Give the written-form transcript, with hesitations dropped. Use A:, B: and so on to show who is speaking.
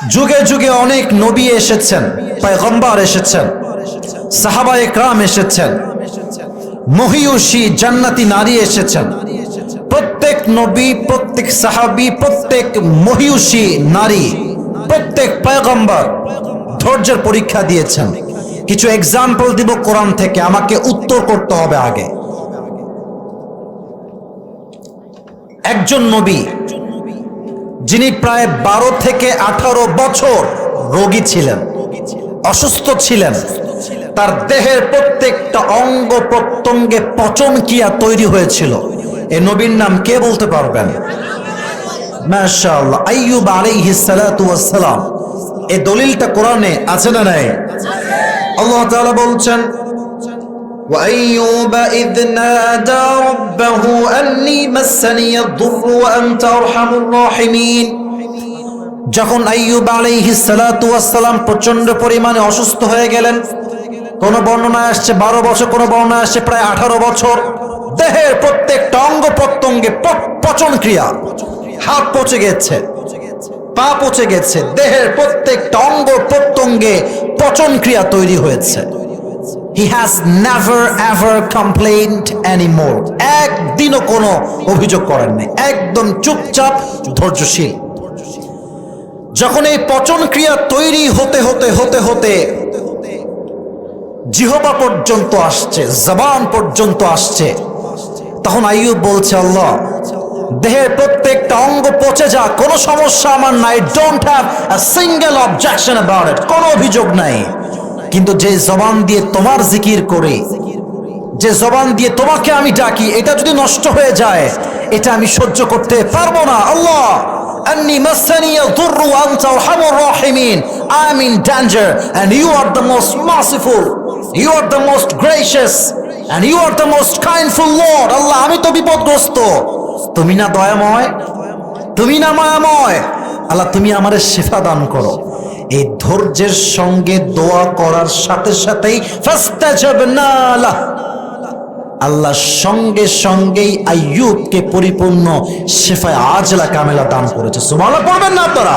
A: যুগে যুগে অনেক নবী এসেছেন, পয়গম্বর এসেছেন, সাহাবায়ে কেরাম এসেছেন, মহিয়সী জান্নাতি নারী এসেছেন। প্রত্যেক নবী, প্রত্যেক সাহাবী, প্রত্যেক মহিয়সী নারী, প্রত্যেক পয়গম্বর ধৈর্যের পরীক্ষা দিয়েছেন। কিছু এক্সাম্পল দিব কোরআন থেকে, আমাকে উত্তর করতে হবে আগে। একজন নবী যিনি প্রায় 12 থেকে 18 বছর রোগী ছিলেন, অসুস্থ ছিলেন, তার দেহের প্রত্যেকটা অঙ্গ প্রত্যঙ্গে পচন ক্রিয়া তৈরি হয়েছিল। এই নবীর নাম কে বলতে পারবেন? মাশাআল্লাহ, আইয়ুব আলাইহিস সালাতু ওয়াস সালাম। এই দলিলটা কোরআনে আছে না নাই? আল্লাহ তাআলা বলছেন, وأيوب إذ نادى ربه أني مسني الضر وأنت أرحم الراحمين। যখন আইয়ুব আলাইহিস সালাতু ওয়াস সালাম প্রচন্ড পরিমাণে অসুস্থ হয়ে গেলেন, কোন বর্ণনা আসছে 12 বছর, কোন বর্ণনা আসছে প্রায় 18 বছর, দেহের প্রত্যেকটা অঙ্গ প্রত্যঙ্গে পচন ক্রিয়া, হাত পচে গেছে, পা পচে গেছে, দেহের প্রত্যেকটা অঙ্গ প্রত্যঙ্গে পচন ক্রিয়া তৈরি হয়েছে। He has never ever complained anymore. একদিনও কোনো অভিযোগ করেন নাই, একদম চুপচাপ ধৈর্যশীল। যখন এই পচন ক্রিয়া তৈরি হতে হতে হতে হতে জিহবা পর্যন্ত আসছে, জবান পর্যন্ত আসছে, তখন আইয়ুব বলছে, আল্লাহ, দেহের প্রত্যেকটা অঙ্গ পচে যা, কোনো সমস্যা আমার নাই, don't have a single objection about it, কোনো অভিযোগ নাই। কিন্তু যে জবান দিয়ে তোমার জিকির করি, যে জবান দিয়ে তোমাকে আমি ডাকি, এটা যদি নষ্ট হয়ে যায়, এটা আমি সহ্য করতে পারবো না। আল্লাহ, আন্নী মাসানিয়া দুররু ওয়া আনতা আরহামুর রাহিমিন, I am in danger and you are the most merciful, you are the most gracious and you are the most kindful lord. আল্লাহ, আমি তো বিপদগ্রস্ত, তুমি না দয়াময়, তুমি না মায়াময়, আল্লাহ তুমি আমারে শিফা দান করো। এই ধৈর্যের সঙ্গে দোয়া করার সাথে সাথেই ফাস্তাজাবনা লাহ, আল্লাহ সঙ্গে সঙ্গেই আইয়ুবকে পরিপূর্ণ শিফায়ে আজলা কামেলা দান করেছে। সুবহানাল্লাহ পড়বেন না আপনারা?